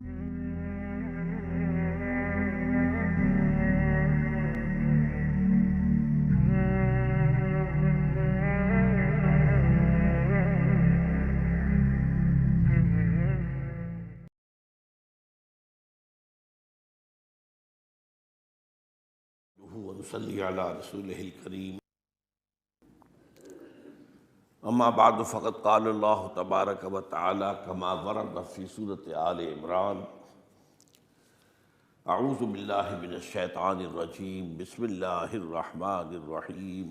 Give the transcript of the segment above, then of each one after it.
ونصلي على رسوله الكريم اما بعد فقد قال الله تبارك وتعالى كما ورد في سورة آل عمران اعوذ باللہ من الشیطان الرجیم بسم اللہ الرحمن الرحیم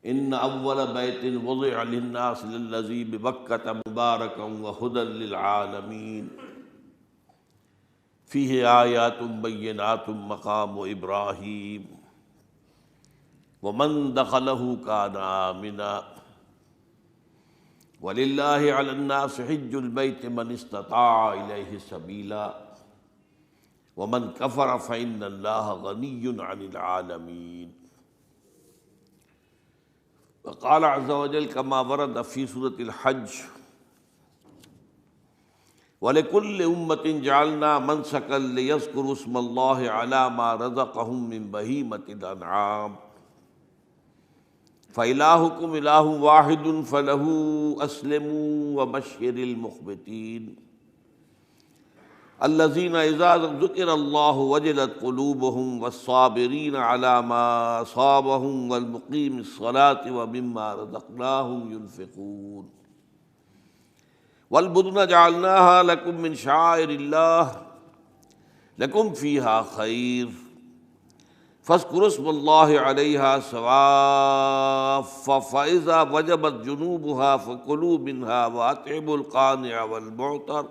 ان اول بیت وضع للناس للذی ببکۃ مبارکا وہدی للعالمین فیہ آیات بینات مقام ابراہیم ومن دخلہ کان آمنا وللہ علی الناس حج البیت من استطاع الیہ سبیلا ومن کفر فإن اللہ غنی عن العالمین وقال عز وجل كما ورد في سورة الحج وَلِكُلِّ أُمَّةٍ جَعَلْنَا مَنْسَكًا لِيَذْكُرُوا اسْمَ اللَّهِ عَلَى مَا رَزَقَهُم مِّن بَهِيمَةِ الْأَنْعَامِ فَإِلَٰهُكُمْ إِلَٰهٌ وَاحِدٌ فَلَهُ أَسْلِمُوا وَبَشِّرِ الْمُخْبِتِينَ الَّذِينَ إِذَا ذُكِرَ اللَّهُ وَجِلَتْ قُلُوبُهُمْ وَالصَّابِرِينَ عَلَى مَا أَصَابَهُمْ وَالْمُقِيمِي الصَّلَاةِ وَمِمَّا رَزَقْنَاهُمْ يُنْفِقُونَ والبدن جعلناها لكم من شعائر الله لكم فيها خير فاذكروا اسم الله عليها صواف فإذا وجبت جنوبها فكلوا منها وأطعموا القانع والمعتر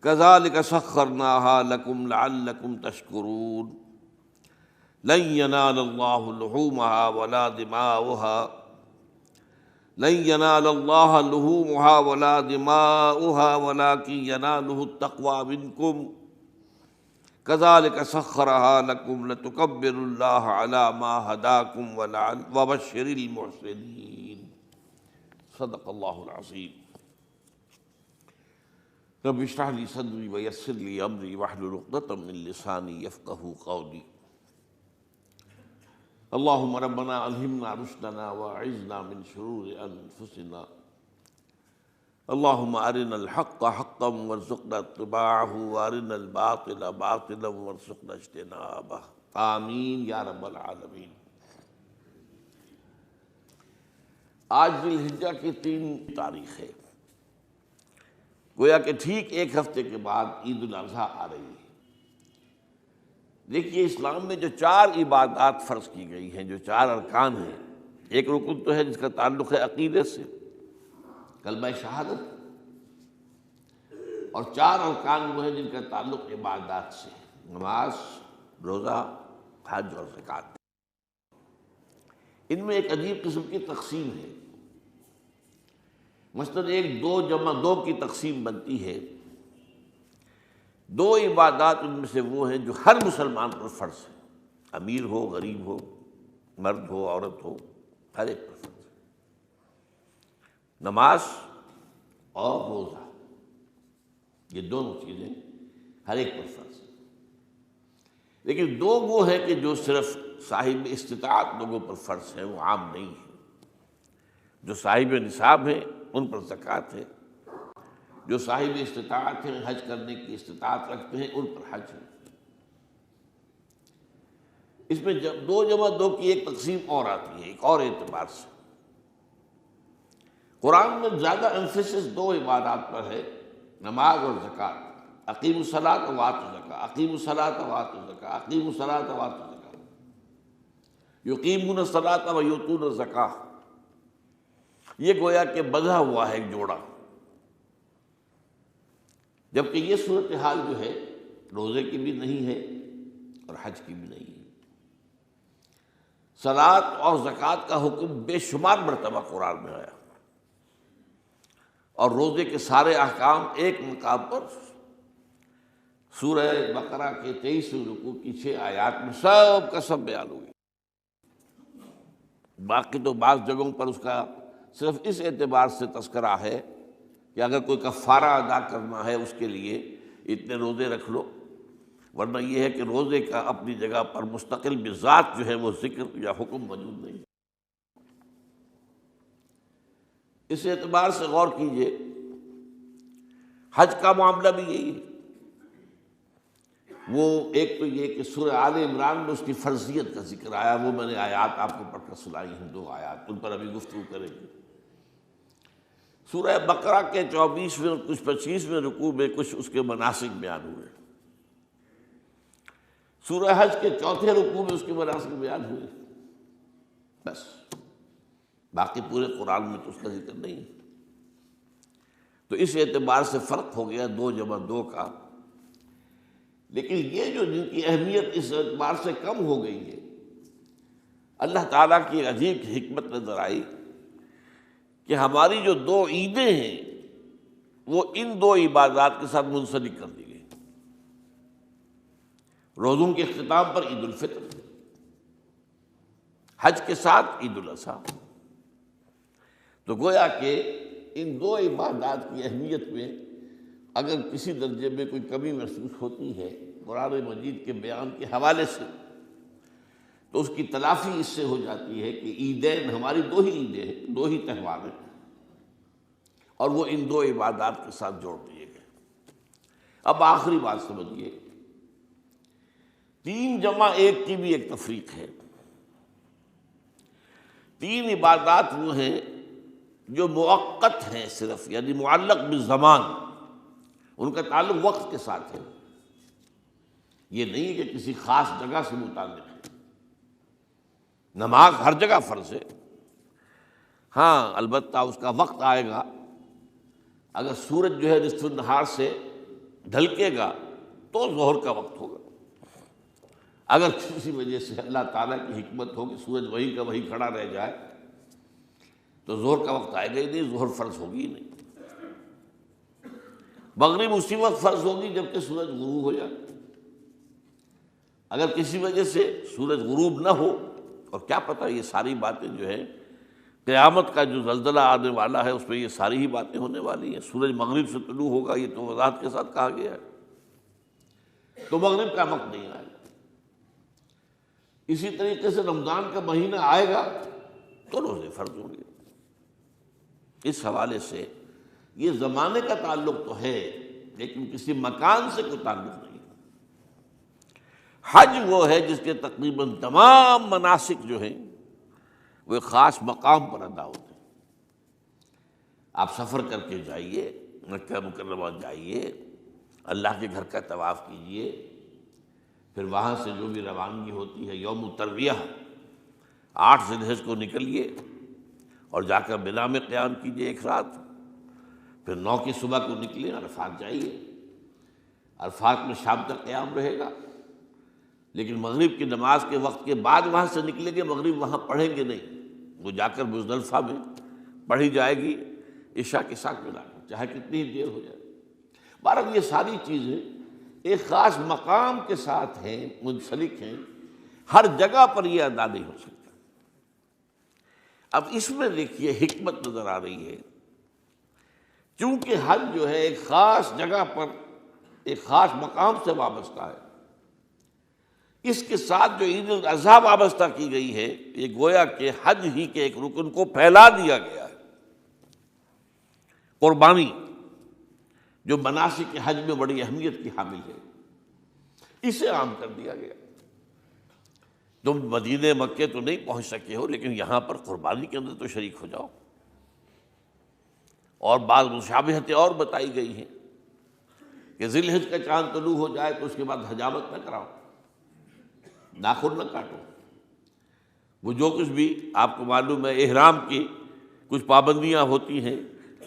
كذلك سخرناها لكم لعلكم تشكرون لن ينال الله لحومها ولا دماؤها لن ينال الله لحومها ولا دماؤها ولكن يناله التقوى منكم كذلك سخرها لكم لتكبروا الله على ما هداكم وبشر المحسنين صدق الله العظيم رب اشرح لي صدري ويسر لي امري واحلل عقدة من لساني يفقهوا قولي اللهم ربنا الہمنا رشدنا واعذنا من شرور انفسنا اللهم ارنا الحق حقا وارزقنا اتباعه وارنا الباطل باطلا وارزقنا اجتنابه آمین یا رب العالمین۔ آج ذی الحجہ کی 3 تاریخ ہے، گویا کہ ٹھیک ایک ہفتے کے بعد عید الاضحیٰ آ رہی ہے۔ دیکھیے اسلام میں جو 4 عبادات فرض کی گئی ہیں، جو 4 ارکان ہیں، ایک رکن تو ہے جس کا تعلق ہے عقیدے سے، کلمہ شہادت، اور 4 ارکان وہ ہیں جن کا تعلق عبادات سے، نماز، روزہ، حج اور زکوٰۃ۔ ان میں ایک عجیب قسم کی تقسیم ہے، مثلاً ایک 2 جمع 2 کی تقسیم بنتی ہے۔ 2 عبادات ان میں سے وہ ہیں جو ہر مسلمان پر فرض ہے، امیر ہو غریب ہو، مرد ہو عورت ہو، ہر ایک پر فرض ہے، نماز اور روزہ، یہ دونوں چیزیں ہر ایک پر فرض ہیں۔ لیکن 2 وہ ہیں کہ جو صرف صاحب استطاعت لوگوں پر فرض ہیں، وہ عام نہیں ہیں۔ جو صاحب نصاب ہیں ان پر زکوٰۃ ہے، جو صاحب استطاعت ہیں، حج کرنے کی استطاعت رکھتے ہیں، ان پر حج ہے۔ اس میں 2 جمع 2 کی ایک تقسیم اور آتی ہے، ایک اور اعتبار سے۔ قرآن میں زیادہ ایمفیسس 2 عبادات پر ہے، نماز اور زکوٰۃ۔ اقیموا الصلاۃ وآتوا الزکاۃ، اقیموا الصلاۃ وآتوا الزکاۃ، اقیموا الصلاۃ وآتوا الزکاۃ، یقیمون الصلاۃ ویؤتون الزکاۃ۔ یہ گویا کہ بندھا ہوا ہے ایک جوڑا، جبکہ یہ صورتحال جو ہے روزے کی بھی نہیں ہے اور حج کی بھی نہیں ہے۔ صلاۃ اور زکوٰۃ کا حکم بے شمار مرتبہ قرآن میں آیا، اور روزے کے سارے احکام ایک مقام پر سورہ بقرہ کے 23ویں رکوع کی 6 آیات میں سب کا سب بیان ہوئی۔ باقی تو بعض جگہوں پر اس کا صرف اس اعتبار سے تذکرہ ہے کہ اگر کوئی کفارہ ادا کرنا ہے اس کے لیے اتنے روزے رکھ لو، ورنہ یہ ہے کہ روزے کا اپنی جگہ پر مستقل بذات جو ہے وہ ذکر یا حکم موجود نہیں۔ اس اعتبار سے غور کیجئے، حج کا معاملہ بھی یہی ہے۔ وہ ایک تو یہ کہ سورہ آل عمران میں اس کی فرضیت کا ذکر آیا، وہ میں نے آیات آپ کو پڑھ کر سنائی ہیں، 2 آیات، ان پر ابھی گفتگو کریں گے۔ سورہ بقرہ کے 24ویں اور کچھ 25ویں رکوع میں کچھ اس کے مناسک بیان ہوئے، سورہ حج کے 4تھے رکوع میں اس کے مناسک بیان ہوئے، بس باقی پورے قرآن میں تو اس کا ذکر نہیں ہے۔ تو اس اعتبار سے فرق ہو گیا 2 جمع 2 کا۔ لیکن یہ جو جن کی اہمیت اس اعتبار سے کم ہو گئی ہے، اللہ تعالیٰ کی عجیب حکمت نظر آئی کہ ہماری جو 2 عیدیں ہیں وہ ان 2 عبادات کے ساتھ منسلک کر دی گئی۔ روزوں کے اختتام پر عید الفطر، حج کے ساتھ عید الاضحیٰ۔ تو گویا کہ ان 2 عبادات کی اہمیت میں اگر کسی درجے میں کوئی کمی محسوس ہوتی ہے قرآن مجید کے بیان کے حوالے سے، تو اس کی تلافی اس سے ہو جاتی ہے کہ عیدین ہماری 2 ہی عیدیں ہیں، 2 ہی تہوار ہیں، اور وہ ان 2 عبادات کے ساتھ جوڑ دیے گئے۔ اب آخری بات سمجھیے، 3 جمع 1 کی بھی ایک تفریق ہے۔ 3 عبادات وہ ہیں جو مؤقت ہیں صرف، یعنی معلق بالزمان، ان کا تعلق وقت کے ساتھ ہے، یہ نہیں کہ کسی خاص جگہ سے متعلق ہے۔ نماز ہر جگہ فرض ہے، ہاں البتہ اس کا وقت آئے گا، اگر سورج جو ہے نصف النہار سے ڈھلکے گا تو ظہر کا وقت ہوگا، اگر کسی وجہ سے اللہ تعالیٰ کی حکمت ہو کہ سورج وہیں کا وہیں کھڑا رہ جائے تو ظہر کا وقت آئے گا ہی نہیں، ظہر فرض ہوگی ہی نہیں۔ مغرب اسی وقت فرض ہوگی جبکہ سورج غروب ہو جائے، اگر کسی وجہ سے سورج غروب نہ ہو، اور کیا پتہ یہ ساری باتیں جو ہے قیامت کا جو زلزلہ آنے والا ہے اس میں یہ ساری ہی باتیں ہونے والی ہیں، سورج مغرب سے طلوع ہوگا یہ تو وضاحت کے ساتھ کہا گیا ہے، تو مغرب کا وقت نہیں آئے گا۔ اسی طریقے سے رمضان کا مہینہ آئے گا تو روزے فرض ہوں گے۔ اس حوالے سے یہ زمانے کا تعلق تو ہے لیکن کسی مکان سے کوئی تعلق نہیں۔ حج وہ ہے جس کے تقریباً تمام مناسک جو ہیں وہ ایک خاص مقام پر ادا ہوتے ہیں۔ آپ سفر کر کے جائیے، مکہ مکرمہ جائیے، اللہ کے گھر کا طواف کیجیے، پھر وہاں سے جو بھی روانگی ہوتی ہے یوم الترویہ 8 ذی الحجہ کو نکلیے اور جا کر منا میں قیام کیجیے 1 رات، پھر 9 کی صبح کو نکلیں عرفات جائیے، عرفات میں شام تک قیام رہے گا، لیکن مغرب کی نماز کے وقت کے بعد وہاں سے نکلیں گے، مغرب وہاں پڑھیں گے نہیں، وہ جا کر مزدلفہ میں پڑھی جائے گی عشاء کے ساتھ ملا کر، چاہے کتنی ہی دیر ہو جائے۔ بہرحال یہ ساری چیزیں ایک خاص مقام کے ساتھ ہیں، منسلک ہیں، ہر جگہ پر یہ ادا نہیں ہو سکتا۔ اب اس میں دیکھیے حکمت نظر آ رہی ہے، چونکہ حج جو ہے ایک خاص جگہ پر ایک خاص مقام سے وابستہ ہے، اس کے ساتھ جو عید الاضحیٰ وابستہ کی گئی ہے، یہ گویا کہ حج ہی کے ایک رکن کو پھیلا دیا گیا ہے۔ قربانی جو مناسک حج میں بڑی اہمیت کی حامل ہے، اسے عام کر دیا گیا۔ تم مدینے مکے تو نہیں پہنچ سکے ہو لیکن یہاں پر قربانی کے اندر تو شریک ہو جاؤ۔ اور بعض مشابہتیں اور بتائی گئی ہیں کہ ذی الحجہ کا چاند طلوع ہو جائے تو اس کے بعد حجامت نہ کراؤ، ناخن نہ کاٹو، وہ جو کچھ بھی آپ کو معلوم ہے احرام کی کچھ پابندیاں ہوتی ہیں،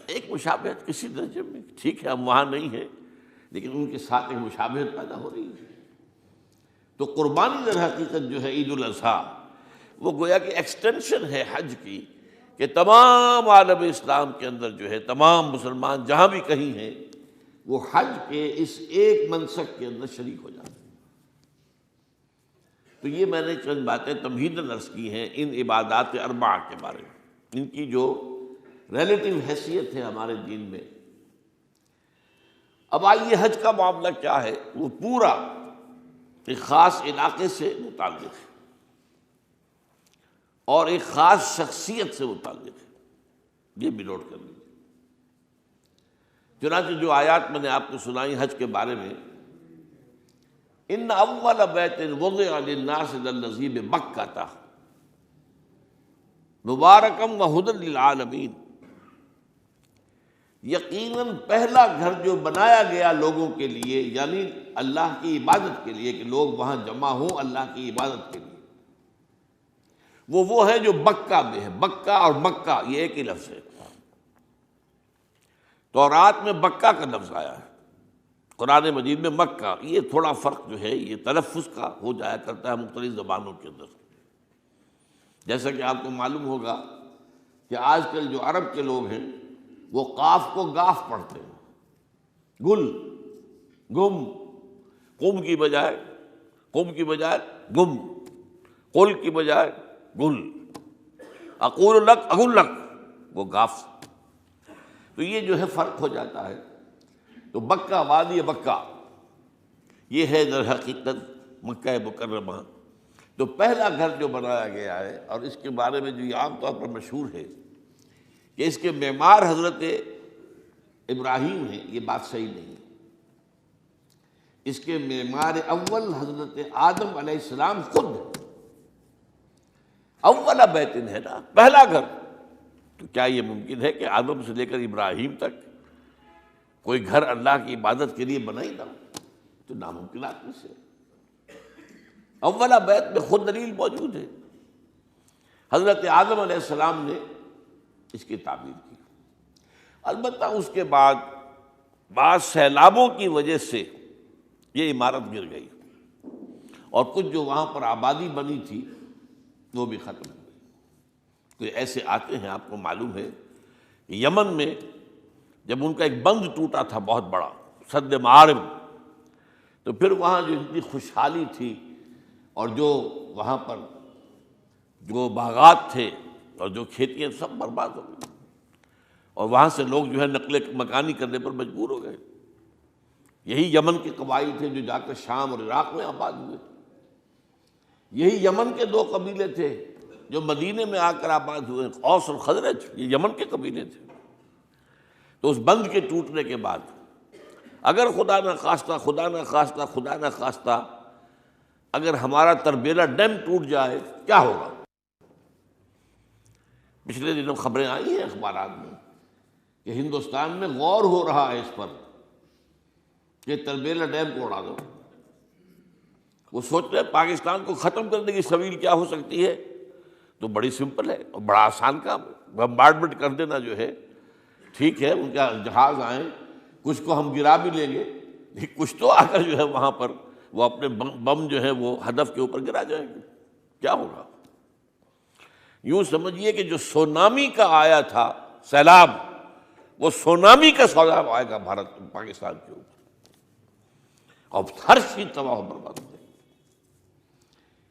ایک مشابہت کسی درجے میں، ٹھیک ہے ہم وہاں نہیں ہیں لیکن ان کے ساتھ ایک مشابہت پیدا ہو رہی ہے۔ تو قربانی در حقیقت جو ہے عید الاضحیٰ وہ گویا کہ ایکسٹینشن ہے حج کی، کہ تمام عالم اسلام کے اندر جو ہے تمام مسلمان جہاں بھی کہیں ہیں وہ حج کے اس ایک منسک کے اندر شریک ہو جاتے ہیں۔ تو یہ میں نے چند باتیں تمہیداً عرض کی ہیں ان عبادات اربعہ کے بارے میں، ان کی جو ریلیٹیو حیثیت ہے ہمارے دین میں اب آئیے حج کا معاملہ کیا ہے، وہ پورا ایک خاص علاقے سے متعلق ہے اور ایک خاص شخصیت سے متعلق ہے، یہ بھی نوٹ کر لیجیے۔ چنانچہ جو آیات میں نے آپ کو سنائی حج کے بارے میں، ان اول بیت وضع للناس للذی ببکۃ مبارکم وہدی للعالمین، یقیناً پہلا گھر جو بنایا گیا لوگوں کے لیے، یعنی اللہ کی عبادت کے لیے، کہ لوگ وہاں جمع ہوں اللہ کی عبادت کے لیے، وہ ہے جو بکہ میں ہے۔ بکہ اور مکہ یہ ایک ہی لفظ ہے۔ تورات میں بکہ کا لفظ آیا ہے، قرآن مجید میں مکہ۔ یہ تھوڑا فرق جو ہے یہ تلفظ کا ہو جایا کرتا ہے مختلف زبانوں کے اندر۔ جیسا کہ آپ کو معلوم ہوگا کہ آج کل جو عرب کے لوگ ہیں وہ قاف کو گاف پڑھتے ہیں، گل، گم، قم کی بجائے گم، قل کی بجائے گل، اقول لک اقول لک، وہ گاف۔ تو یہ جو ہے فرق ہو جاتا ہے۔ تو بکہ، وادی بکہ، یہ ہے در حقیقت مکہ مکرمہ۔ تو پہلا گھر جو بنایا گیا ہے، اور اس کے بارے میں جو یہ عام طور پر مشہور ہے کہ اس کے معمار حضرت ابراہیم ہیں، یہ بات صحیح نہیں ہے۔ اس کے معمار اول حضرت آدم علیہ السلام خود ہے۔ اول بیت ہے نا، پہلا گھر۔ تو کیا یہ ممکن ہے کہ آدم سے لے کر ابراہیم تک کوئی گھر اللہ کی عبادت کے لیے بنا ہی نہ ہو؟ تو ناممکنات میں سے اولا بیت میں خود دلیل موجود ہے۔ حضرت آدم علیہ السلام نے اس کی تعمیر کی۔ البتہ اس کے بعد بعض سیلابوں کی وجہ سے یہ عمارت گر گئی اور کچھ جو وہاں پر آبادی بنی تھی وہ بھی ختم ہو گئی۔ تو ایسے آتے ہیں، آپ کو معلوم ہے کہ یمن میں جب ان کا ایک بند ٹوٹا تھا بہت بڑا، سد معارم، تو پھر وہاں جو اتنی خوشحالی تھی اور جو وہاں پر جو باغات تھے اور جو کھیتیاں سب برباد ہو گئی، اور وہاں سے لوگ جو ہے نقل مکانی کرنے پر مجبور ہو گئے۔ یہی یمن کے قبائل تھے جو جا کر شام اور عراق میں آباد ہوئے۔ یہی یمن کے دو قبیلے تھے جو مدینے میں آ کر آباد ہوئے، اوس اور خزرج، یہ یمن کے قبیلے تھے۔ تو اس بند کے ٹوٹنے کے بعد اگر خدا نہ خواستہ اگر ہمارا تربیلا ڈیم ٹوٹ جائے کیا ہوگا؟ پچھلے دنوں خبریں آئی ہیں اخبارات میں کہ ہندوستان میں غور ہو رہا ہے اس پر کہ تربیلا ڈیم کو اڑا دو۔ وہ سوچ رہے ہیں پاکستان کو ختم کرنے کی سبیل کیا ہو سکتی ہے؟ تو بڑی سمپل ہے اور بڑا آسان کام ہے، بمبارڈمنٹ کر دینا جو ہے۔ ٹھیک ہے، ان کا جہاز آئیں، کچھ کو ہم گرا بھی لیں گے، لیکن کچھ تو آ کر جو ہے وہاں پر وہ اپنے بم جو ہے وہ ہدف کے اوپر گرا جائیں گے، کیا ہوگا؟ یوں سمجھیے کہ جو سونامی کا آیا تھا سیلاب، وہ سونامی کا سیلاب آئے گا پاکستان کے اوپر، اور ہر چیز تباہ و برباد ہو جائے گی۔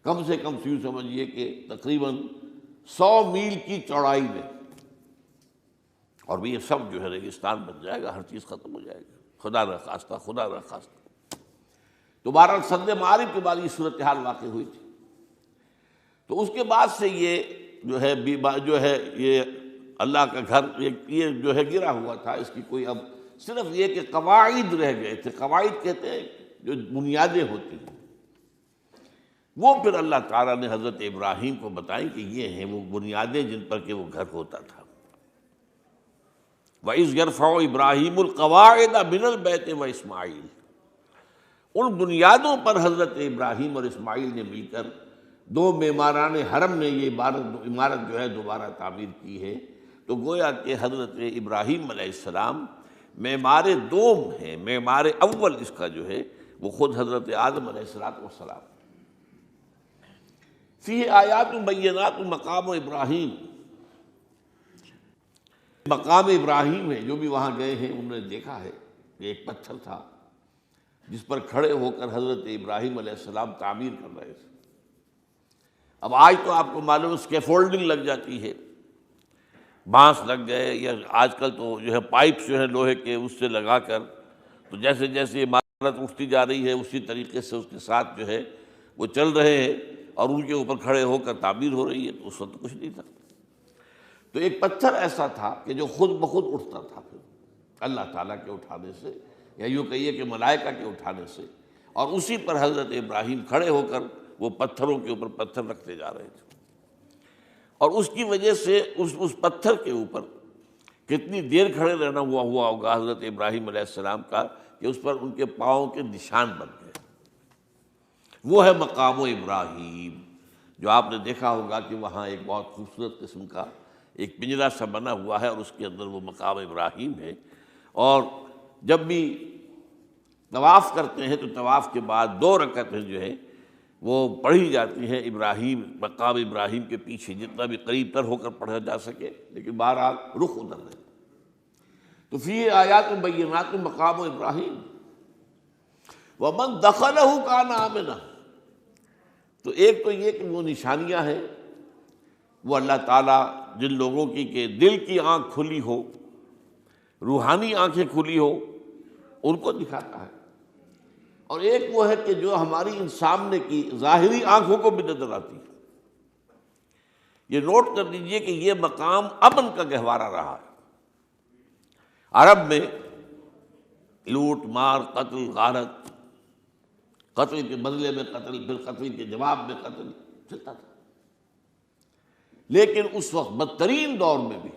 کم سے کم یوں سمجھیے کہ تقریباً 100 میل کی چوڑائی میں، اور بھی یہ سب جو ہے ریگستان بن جائے گا، ہر چیز ختم ہو جائے گا، خدا نہ خواستہ۔ دوبارہ سد معارف کے بعد یہ صورتحال واقع ہوئی تھی۔ تو اس کے بعد سے یہ جو ہے یہ اللہ کا گھر یہ جو ہے گرا ہوا تھا۔ اس کی کوئی اب صرف یہ کہ قواعد رہ گئے تھے۔ قواعد کہتے ہیں جو بنیادیں ہوتی ہیں، وہ پھر اللہ تعالیٰ نے حضرت ابراہیم کو بتائیں کہ یہ ہیں وہ بنیادیں جن پر کہ وہ گھر ہوتا تھا۔ وَإِذْ يَرْفَعُ إِبْرَاهِيمُ الْقَوَاعِدَ مِنَ الْبَيْتِ وَإِسْمَاعِيلُ، ان بنیادوں پر حضرت ابراہیم اور اسماعیل نے مل کر دو معماران حرم نے یہ عمارت جو ہے دوبارہ تعمیر کی ہے۔ تو گویا کہ حضرت ابراہیم علیہ السلام معمار دوم ہے، معمار اول اس کا جو ہے وہ خود حضرت آدم علیہ السلام۔ فیہ آیات بینات مقام ابراہیم، مقام ابراہیم ہے۔ جو بھی وہاں گئے ہیں انہوں نے دیکھا ہے کہ ایک پتھر تھا جس پر کھڑے ہو کر حضرت ابراہیم علیہ السلام تعمیر کر رہے تھے۔ اب آج تو آپ کو معلوم اسکیفولڈنگ لگ جاتی ہے، بانس لگ گئے، یا آج کل تو جو ہے پائپس جو ہے لوہے کے اس سے لگا کر تو جیسے جیسے عمارت اٹھتی جا رہی ہے اسی طریقے سے اس کے ساتھ جو ہے وہ چل رہے ہیں اور ان کے اوپر کھڑے ہو کر تعمیر ہو رہی ہے، تو اس وقت کچھ نہیں تھا۔ تو ایک پتھر ایسا تھا کہ جو خود بخود اٹھتا تھا پھر اللہ تعالیٰ کے اٹھانے سے، یا یوں کہیے کہ ملائکہ کے اٹھانے سے، اور اسی پر حضرت ابراہیم کھڑے ہو کر وہ پتھروں کے اوپر پتھر رکھتے جا رہے تھے، اور اس کی وجہ سے اس پتھر کے اوپر کتنی دیر کھڑے رہنا ہوا ہوگا حضرت ابراہیم علیہ السلام کا کہ اس پر ان کے پاؤں کے نشان بن گئے۔ وہ ہے مقام ابراہیم، جو آپ نے دیکھا ہوگا کہ وہاں ایک بہت خوبصورت قسم کا ایک پنجرا سا بنا ہوا ہے، اور اس کے اندر وہ مقام ابراہیم ہے۔ اور جب بھی طواف کرتے ہیں تو طواف کے بعد 2 رکعتیں جو ہے وہ پڑھی جاتی ہیں ابراہیم، مقام ابراہیم کے پیچھے، جتنا بھی قریب تر ہو کر پڑھا جا سکے، لیکن بہرحال رخ ادھر ہے۔ تو فی آیات بینات مقام ابراہیم ومن دخلہ کان آمنا۔ تو ایک تو یہ کہ وہ نشانیاں ہیں، وہ اللہ تعالیٰ جن لوگوں کی کہ دل کی آنکھ کھلی ہو، روحانی آنکھیں کھلی ہو، ان کو دکھاتا ہے، اور ایک وہ ہے کہ جو ہماری ان سامنے کی ظاہری آنکھوں کو بھی نظر آتی ہے۔ یہ نوٹ کر لیجئے کہ یہ مقام امن کا گہوارہ رہا ہے۔ عرب میں لوٹ مار، قتل غارت، قتل کے بدلے میں قتل، پھر قتل کے جواب میں قتل چلتا تھا، لیکن اس وقت بدترین دور میں بھی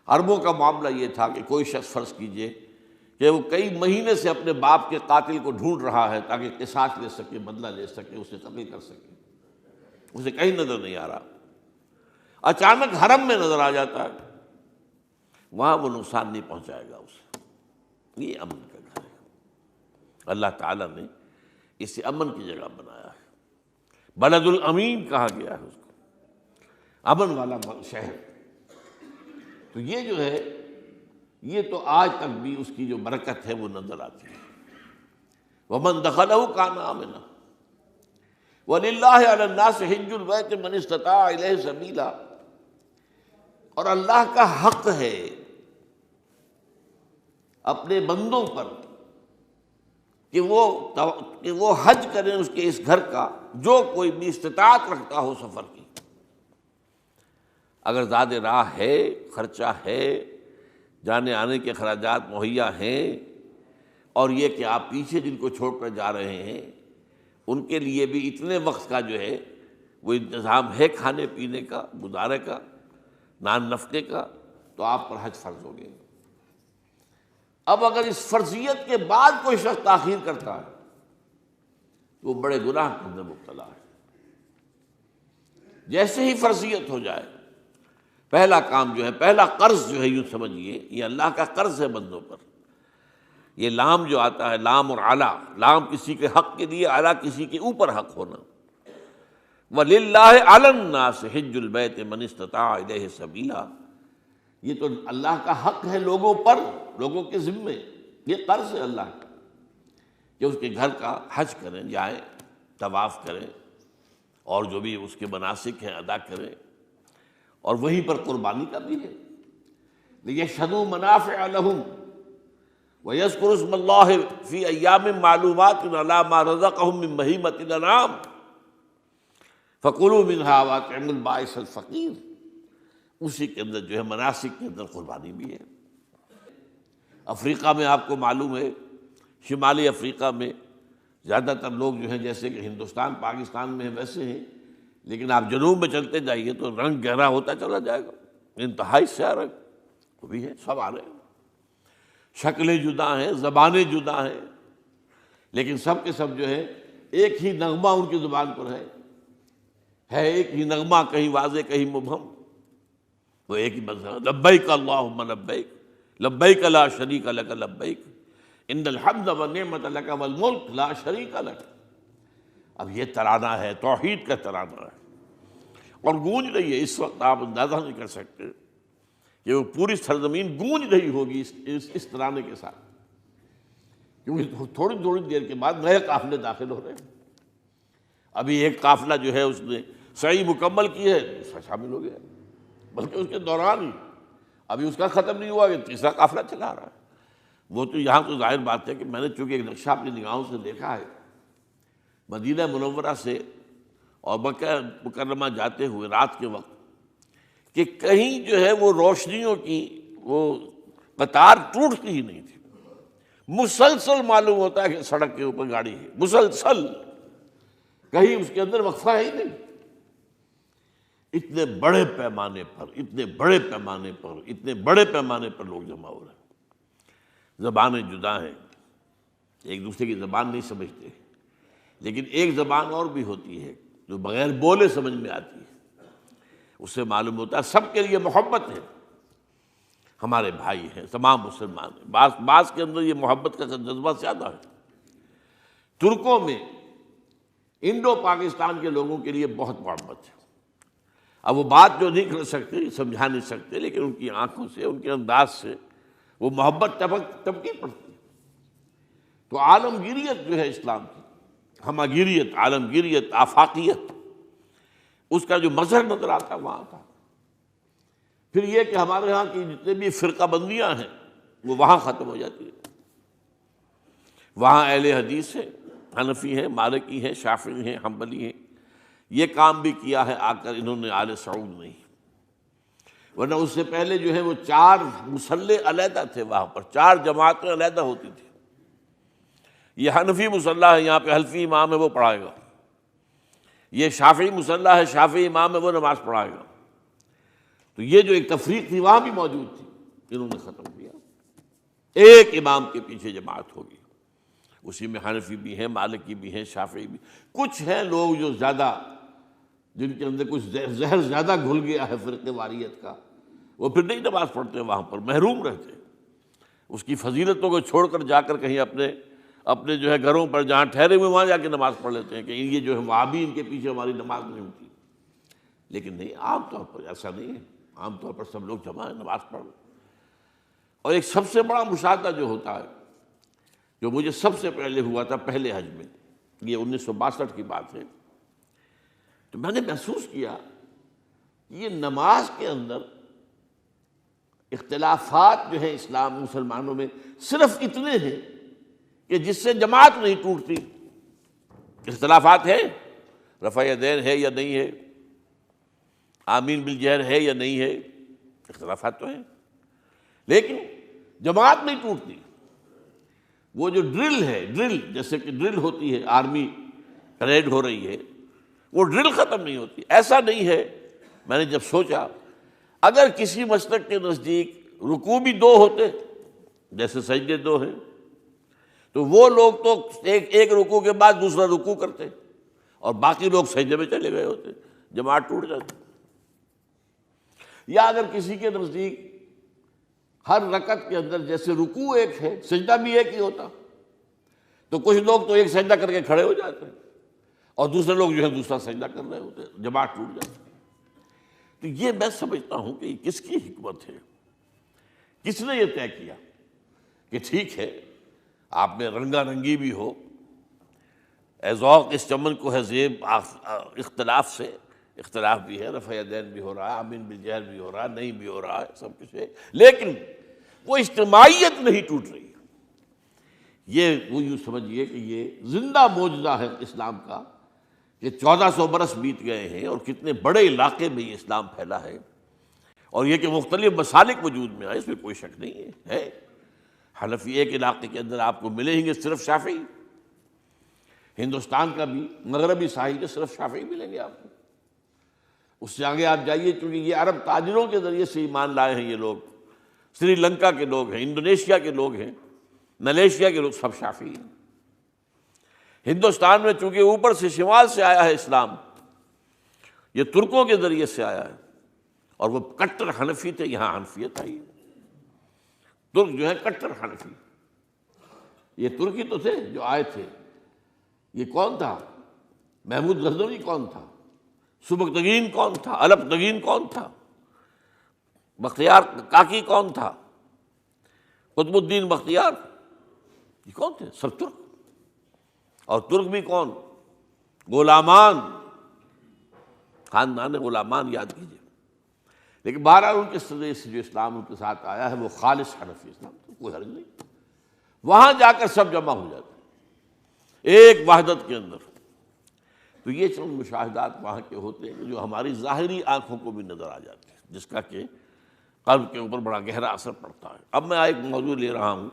عربوں کا معاملہ یہ تھا کہ کوئی شخص فرض کیجئے کہ وہ کئی مہینے سے اپنے باپ کے قاتل کو ڈھونڈ رہا ہے تاکہ قصاص لے سکے، بدلہ لے سکے، اسے قتل کر سکے، اسے کہیں نظر نہیں آ رہا، اچانک حرم میں نظر آ جاتا ہے، وہاں وہ نقصان نہیں پہنچائے گا اسے۔ یہ امن کا گھر ہے، اللہ تعالیٰ نے اسے امن کی جگہ بنایا ہے، بلد الامین کہا گیا ہے اس کو، امن والا شہر۔ تو یہ جو ہے یہ تو آج تک بھی اس کی جو برکت ہے وہ نظر آتی ہے۔ وَمَن دَخَلَهُ كَانَ آمِنًا وَلِلَّهِ عَلَى النَّاسِ حِجُّ الْبَيْتِ مَنِ اسْتَطَاعَ إِلَيْهِ سَبِيلًا، اور اللہ کا حق ہے اپنے بندوں پر کہ وہ حج کریں اس کے اس گھر کا، جو کوئی بھی استطاعت رکھتا ہو سفر کی۔ اگر زاد راہ ہے، خرچہ ہے، جانے آنے کے اخراجات مہیا ہیں، اور یہ کہ آپ پیچھے جن کو چھوڑ کر جا رہے ہیں ان کے لیے بھی اتنے وقت کا جو ہے وہ انتظام ہے کھانے پینے کا، گزارے کا، نان نفقے کا، تو آپ پر حج فرض ہو گئے۔ اب اگر اس فرضیت کے بعد کوئی شخص تاخیر کرتا ہے تو وہ بڑے گناہ کے اندر مبتلا ہے۔ جیسے ہی فرضیت ہو جائے، پہلا کام جو ہے، پہلا قرض جو ہے، یوں سمجھیے یہ اللہ کا قرض ہے بندوں پر۔ یہ لام جو آتا ہے، لام اور اعلیٰ، لام کسی کے حق کے لیے، اعلیٰ کسی کے اوپر حق ہونا۔ وَلِلَّهِ عَلَى النَّاسِ حِجُّ الْبَيْتِ مَنِ اسْتَطَاعَ إِلَيْهِ سَبِيلًا، یہ تو اللہ کا حق ہے لوگوں پر، لوگوں کے ذمے، یہ قرض ہے اللہ کا کہ اس کے گھر کا حج کریں، جائیں، طواف کریں، اور جو بھی اس کے مناسک ہیں ادا کریں، اور وہیں پر قربانی کا بھی ہے۔ لِيَشْهَدُوا مَنَافِعَ لَهُمْ وَيَذْكُرُوا اسْمَ اللَّهِ فِي أَيَّامٍ مَّعْلُومَاتٍ عَلَىٰ مَا رَزَقَهُم مِّن بَهِيمَةِ الْأَنْعَامِ فَكُلُوا مِنْهَا وَأَطْعِمُوا الْبَائِسَ الْفَقِيرَ، اسی کے اندر جو ہے مناسک کے اندر قربانی بھی ہے۔ افریقہ میں آپ کو معلوم ہے، شمالی افریقہ میں زیادہ تر لوگ جو ہیں جیسے کہ ہندوستان پاکستان میں ویسے ہیں، لیکن آپ جنوب میں چلتے جائیے تو رنگ گہرا ہوتا چلا جائے گا، انتہائی سیاہ رنگ وہ بھی ہے، سب آ رہے ہیں، شکلیں جدا ہیں، زبانیں جدا ہیں، لیکن سب کے سب جو ہے ایک ہی نغمہ ان کی زبان پر ہے ایک ہی نغمہ، کہیں واضح کہیں مبہم، وہ ایک ہی مذہب، لبیک اللہم لبیک لبیک لا شریک لک لبیک ان الحمد والنعمت لک والملک لا شریک لک۔ اب یہ ترانہ ہے، توحید کا ترانہ ہے، اور گونج رہی ہے اس وقت، آپ اندازہ نہیں کر سکتے کہ وہ پوری سرزمین گونج رہی ہوگی اس ترانے کے ساتھ، کیونکہ تھوڑی تھوڑی دیر کے بعد نئے قافلے داخل ہو رہے ہیں۔ ابھی ایک قافلہ جو ہے اس نے سعی مکمل کی ہے، شامل ہو گیا، بلکہ اس کے دوران ہی ابھی اس کا ختم نہیں ہوا کہ تیسرا قافلہ چلا رہا ہے۔ وہ تو یہاں تو ظاہر بات ہے کہ میں نے چونکہ ایک نقشہ اپنی نگاہوں سے دیکھا ہے مدینہ منورہ سے اور مکہ مکرمہ جاتے ہوئے رات کے وقت، کہ کہیں جو ہے وہ روشنیوں کی وہ قطار ٹوٹتی ہی نہیں تھی، مسلسل معلوم ہوتا ہے کہ سڑک کے اوپر گاڑی ہے، مسلسل، کہیں اس کے اندر وقفہ ہے ہی نہیں۔ اتنے بڑے پیمانے پر اتنے بڑے پیمانے پر لوگ جمع ہو رہے ہیں، زبانیں جدا ہیں، ایک دوسرے کی زبان نہیں سمجھتے، لیکن ایک زبان اور بھی ہوتی ہے جو بغیر بولے سمجھ میں آتی ہے، اس سے معلوم ہوتا ہے سب کے لیے محبت ہے، ہمارے بھائی ہیں، تمام مسلمان ہیں۔ بعض کے اندر یہ محبت کا جذبہ زیادہ ہے۔ ترکوں میں انڈو پاکستان کے لوگوں کے لیے بہت محبت ہے۔ اب وہ بات جو نہیں کر سکتے، سمجھا نہیں سکتے، لیکن ان کی آنکھوں سے، ان کے انداز سے وہ محبت ٹپکی پڑتی ہے۔ تو عالمگیریت جو ہے اسلام کی، ہمگیریت، عالمگیریت، آفاقیت، اس کا جو مظہر نظر آتا ہے وہاں تھا۔ پھر یہ کہ ہمارے ہاں کی جتنے بھی فرقہ بندیاں ہیں وہ وہاں ختم ہو جاتی ہیں۔ وہاں اہل حدیث ہیں، حنفی ہیں، مالکی ہیں، شافعی ہیں، حنبلی ہیں۔ یہ کام بھی کیا ہے آ کر انہوں نے آل سعود نہیں، ورنہ اس سے پہلے جو ہے وہ 4 مصلے علیحدہ تھے، وہاں پر 4 جماعتیں علیحدہ ہوتی تھی۔ یہ حنفی مصلی ہے، یہاں پہ حنفی امام ہے وہ پڑھائے گا، یہ شافعی مصلی ہے، شافعی امام ہے وہ نماز پڑھائے گا۔ تو یہ جو ایک تفریق تھی وہاں بھی موجود تھی، انہوں نے ختم کیا، ایک امام کے پیچھے جماعت ہوگی، اسی میں حنفی بھی ہیں، مالکی بھی ہیں، شافعی بھی۔ کچھ ہیں لوگ جو زیادہ، جن کے اندر کچھ زہر زیادہ گھل گیا ہے فرقے واریت کا، وہ پھر نہیں نماز پڑھتے، وہاں پر محروم رہتے، اس کی فضیلتوں کو چھوڑ کر جا کر کہیں اپنے جو ہے گھروں پر جہاں ٹھہرے ہوئے وہاں جا کے نماز پڑھ لیتے ہیں کہ یہ جو ہے وہابی، ان کے پیچھے ہماری نماز نہیں ہوتی۔ لیکن نہیں، عام طور پر ایسا نہیں ہے، عام طور پر سب لوگ جمع ہیں، نماز پڑھ رہے۔ اور ایک سب سے بڑا مشاہدہ جو ہوتا ہے، جو مجھے سب سے پہلے ہوا تھا پہلے حج میں، یہ 1962 کی بات ہے، تو میں نے محسوس کیا کہ یہ نماز کے اندر اختلافات جو ہیں اسلام مسلمانوں میں صرف اتنے ہیں کہ جس سے جماعت نہیں ٹوٹتی۔ اختلافات ہیں، رفع یدین ہے یا نہیں ہے، آمین بالجہر ہے یا نہیں ہے، اختلافات تو ہیں، لیکن جماعت نہیں ٹوٹتی۔ وہ جو ڈرل ہے، ڈرل جیسے کہ ڈرل ہوتی ہے، آرمی پریڈ ہو رہی ہے، وہ ڈرل ختم نہیں ہوتی۔ ایسا نہیں ہے، میں نے جب سوچا اگر کسی مسلک کے نزدیک رکوع بھی 2 ہوتے، جیسے سجدے 2 ہیں، تو وہ لوگ تو ایک رکوع کے بعد دوسرا رکوع کرتے اور باقی لوگ سجدے میں چلے گئے ہوتے، جماعت ٹوٹ جاتی۔ یا اگر کسی کے نزدیک ہر رکعت کے اندر جیسے رکوع ایک ہے، سجدہ بھی ایک ہی ہوتا، تو کچھ لوگ تو ایک سجدہ کر کے کھڑے ہو جاتے ہیں اور دوسرے لوگ جو ہے دوسرا سجدہ کر رہے ہوتے ہیں، جماعت ٹوٹ جاتی ہے۔ تو یہ میں سمجھتا ہوں کہ یہ کس کی حکمت ہے، کس نے یہ طے کیا کہ ٹھیک ہے آپ میں رنگا رنگی بھی ہو، اے ذوق اس چمن کو ہے زیب، اختلاف سے اختلاف بھی ہے، رفع یدین بھی ہو رہا ہے، آمین بالجہر بھی ہو رہا ہے، نہیں بھی ہو رہا ہے، سب کچھ ہے، لیکن وہ اجتماعیت نہیں ٹوٹ رہی۔ یہ وہ یوں سمجھیے کہ یہ زندہ معجزہ ہے اسلام کا کہ 1400 برس بیت گئے ہیں اور کتنے بڑے علاقے میں یہ اسلام پھیلا ہے، اور یہ کہ مختلف مسالک وجود میں آئے، اس میں کوئی شک نہیں ہے۔ حنفی ایک علاقے کے اندر آپ کو ملیں گے صرف شافعی، ہندوستان کا بھی مغربی ساحل کے صرف شافعی ملیں گے آپ کو۔ اس سے آگے آپ جائیے، چونکہ یہ عرب تاجروں کے ذریعے سے ایمان لائے ہیں، یہ لوگ سری لنکا کے لوگ ہیں، انڈونیشیا کے لوگ ہیں، ملیشیا کے لوگ، سب شافعی ہیں۔ ہندوستان میں چونکہ اوپر سے شمال سے آیا ہے اسلام، یہ ترکوں کے ذریعے سے آیا ہے، اور وہ کٹر حنفی تھے، یہاں حنفیت آئی ہے۔ ترک جو ہے کٹر حنفی، یہ ترکی تو تھے جو آئے تھے۔ یہ کون تھا؟ محمود غزنوی کون تھا؟ سبکتگین کون تھا؟ الپتگین کون تھا؟ بختیار کاکی کون تھا؟ قطب الدین بختیار، یہ کون تھے؟ سب ترک۔ اور ترک بھی کون؟ غلامان، خاندان غلامان یاد کیجیے۔ لیکن بہرحال ان کے ذریعے سے جو اسلام ان کے ساتھ آیا ہے وہ خالص حنفی اسلام، کوئی حرج نہیں۔ وہاں جا کر سب جمع ہو جاتے ہیں ایک وحدت کے اندر۔ تو یہ چند مشاہدات وہاں کے ہوتے ہیں جو ہماری ظاہری آنکھوں کو بھی نظر آ جاتے ہیں، جس کا کہ قلب کے اوپر بڑا گہرا اثر پڑتا ہے۔ اب میں ایک موضوع لے رہا ہوں،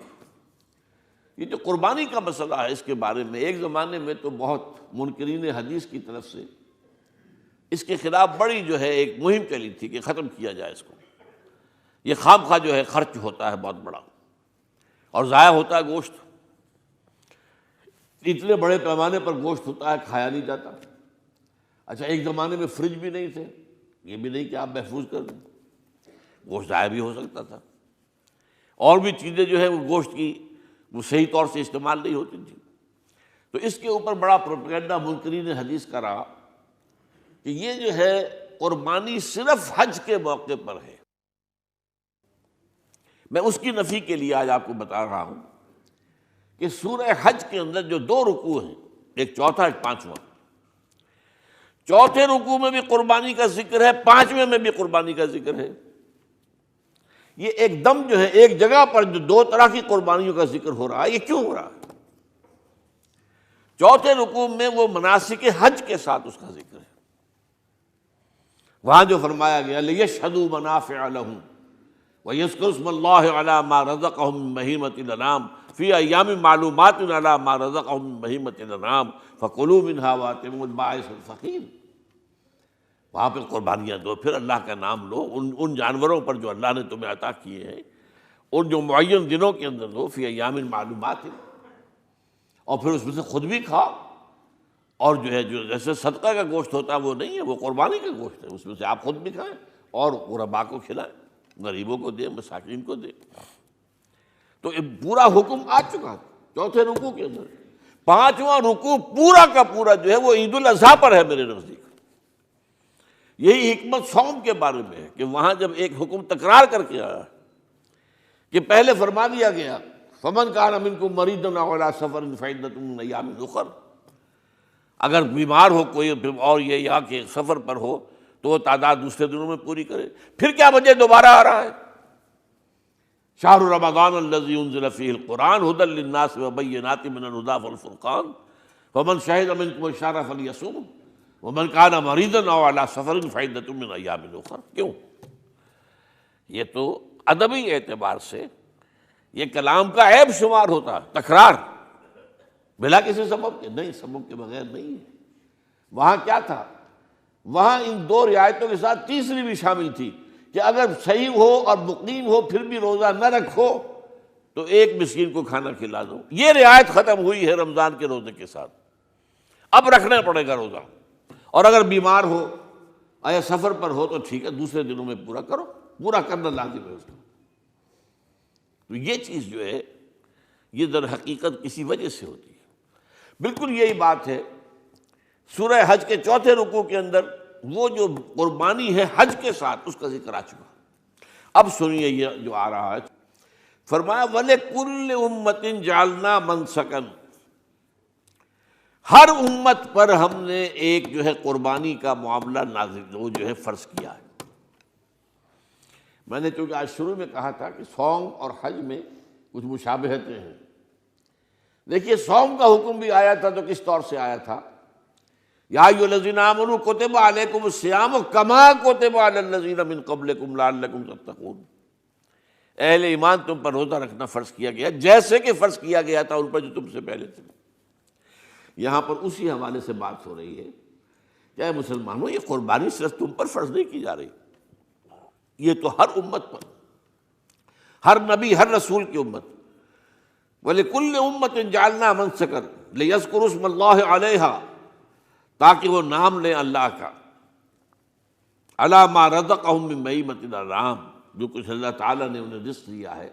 یہ جو قربانی کا مسئلہ ہے، اس کے بارے میں ایک زمانے میں تو بہت منکرین حدیث کی طرف سے اس کے خلاف بڑی جو ہے ایک مہم چلی تھی کہ ختم کیا جائے اس کو، یہ خام خواہ جو ہے خرچ ہوتا ہے بہت بڑا اور ضائع ہوتا ہے گوشت، اتنے بڑے پیمانے پر گوشت ہوتا ہے کھایا نہیں جاتا۔ اچھا ایک زمانے میں فریج بھی نہیں تھے، یہ بھی نہیں کہ آپ محفوظ کر دیں، گوشت ضائع بھی ہو سکتا تھا، اور بھی چیزیں جو ہے وہ گوشت کی وہ صحیح طور سے استعمال نہیں ہوتی تھی۔ تو اس کے اوپر بڑا پروپیگنڈا منکرین حدیث کا رہا کہ یہ جو ہے قربانی صرف حج کے موقع پر ہے۔ میں اس کی نفی کے لیے آج آپ کو بتا رہا ہوں کہ سورہ حج کے اندر جو دو رکوع ہیں، ایک چوتھا ایک پانچواں، چوتھے رکوع میں بھی قربانی کا ذکر ہے، پانچویں میں بھی قربانی کا ذکر ہے۔ یہ ایک دم جو ہے ایک جگہ پر جو دو طرح کی قربانیوں کا ذکر ہو رہا ہے، یہ کیوں ہو رہا ہے؟ چوتھے رکوع میں وہ مناسک حج کے ساتھ اس کا ذکر ہے، وہاں جو فرمایا گیا لِيَشْهَدُوا مَنَافِعَ لَهُمْ وَيَذْكُرُوا اسْمَ اللَّهِ عَلَىٰ مَا رَزَقَهُم مِّن بَهِيمَةِ الْأَنْعَامِ فِي أَيَّامٍ مَّعْلُومَاتٍ عَلَىٰ مَا رَزَقَهُم مِّن بَهِيمَةِ الْأَنْعَامِ فَكُلُوا مِنْهَا وَأَطْعِمُوا الْبَائِسَ الْفَقِيرَ۔ وہاں پہ قربانیاں دو، پھر اللہ کا نام لو، ان جانوروں پر جو اللہ نے تمہیں عطا کیے ہیں، ان جو معین دنوں کے اندر دو، فی ایام معلومات، اور پھر اس میں سے خود بھی کھاؤ، اور جو ہے جو جیسے صدقہ کا گوشت ہوتا ہے وہ نہیں ہے، وہ قربانی کا گوشت ہے، اس میں سے آپ خود بھی کھائیں اور غرباء کو کھلائیں، غریبوں کو دیں، مساکین کو دیں۔ تو یہ پورا حکم آ چکا ہے چوتھے رکوع کے اندر۔ پانچواں رکوع پورا کا پورا جو ہے وہ عید الاضحیٰ پر ہے میرے نزدیک۔ یہی حکمت صوم کے بارے میں ہے کہ وہاں جب ایک حکم تکرار کر کے آیا کہ پہلے فرما دیا گیا فَمَنْ كَانَ مِنْكُمْ مَرِيضًا أَوْ عَلَىٰ سَفَرٍ فَعِدَّةٌ مِّنْ أَيَّامٍ أُخَرَ، اگر بیمار ہو کوئی اور یہ یا کہ سفر پر ہو تو وہ تعداد دوسرے دنوں میں پوری کرے۔ پھر کیا وجہ دوبارہ آ رہا ہے؟ شہر رمضان الذی انزل فیہ القرآن ھدی للناس وبینات من الھدی والفرقان فمن شہد منکم الشہر فلیصمہ ومن کان مریضا او علی سفر فعدۃ من ایام اخر۔ کیوں؟ یہ تو ادبی اعتبار سے یہ کلام کا عیب شمار ہوتا ہے، تکرار بلا کسی سبب کے، نہیں سبب کے بغیر نہیں ہے۔ وہاں کیا تھا؟ وہاں ان دو رعایتوں کے ساتھ تیسری بھی شامل تھی کہ اگر صحیح ہو اور مقیم ہو پھر بھی روزہ نہ رکھو تو ایک مسکین کو کھانا کھلا دو۔ یہ رعایت ختم ہوئی ہے رمضان کے روزے کے ساتھ، اب رکھنا پڑے گا روزہ، اور اگر بیمار ہو یا سفر پر ہو تو ٹھیک ہے دوسرے دنوں میں پورا کرو، پورا کرنا لازم ہے اس کو۔ تو یہ چیز جو ہے یہ در حقیقت کسی وجہ سے ہوتی ہے۔ بالکل یہی بات ہے سورہ حج کے چوتھے رکوع کے اندر، وہ جو قربانی ہے حج کے ساتھ اس کا ذکر آ چکا۔ اب سنیے یہ جو آ رہا ہے، فرمایا وَلِكُلِّ أُمَّةٍ جَعَلْنَا مَنْسَكًا، ہر امت پر ہم نے ایک جو ہے قربانی کا معاملہ نازل وہ جو ہے فرض کیا ہے۔ میں نے چونکہ آج شروع میں کہا تھا کہ صوم اور حج میں کچھ مشابہتیں ہیں۔ دیکھیے صوم کا حکم بھی آیا تھا تو کس طور سے آیا تھا؟ یا ایھا الذین آمنوا کتب علیکم الصیام کما کتب علی الذین من قبلکم لعلکم تتقون، اہل ایمان تم پر روزہ رکھنا فرض کیا گیا جیسے کہ فرض کیا گیا تھا ان پر جو تم سے پہلے تھے۔ یہاں پر اسی حوالے سے بات ہو رہی ہے کہ اے مسلمانوں یہ قربانی صرف تم پر فرض نہیں کی جا رہی، یہ تو ہر امت پر، ہر نبی ہر رسول کی امت۔ وَلِكُلِّ أُمَّةٍ جَعَلْنَا مَنْسَكًا لِيَذْكُرُوا اسْمَ اللَّهِ عَلَيْهَا، تاکہ وہ نام لیں اللہ کا، عَلَىٰ مَا رَزَقَهُم مِّن بَهِیمَةِ الْأَنْعَامِ، جو کچھ اللہ تعالیٰ نے انہیں رزق دیا ہے۔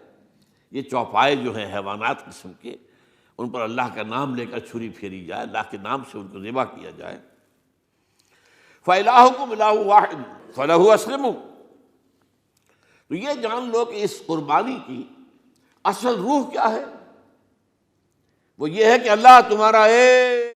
یہ چوپائے جو ہیں حیوانات قسم کے، ان پر اللہ کا نام لے کر چھری پھیری جائے، اللہ کے نام سے ان کو ذبح کیا جائے۔ فَإِلَٰهُكُمْ إِلَٰهٌ وَاحِدٌ فَلَهُ أَسْلِمُوا۔ تو یہ جان لو کہ اس قربانی کی اصل روح کیا ہے؟ وہ یہ ہے کہ اللہ تمہارا ایک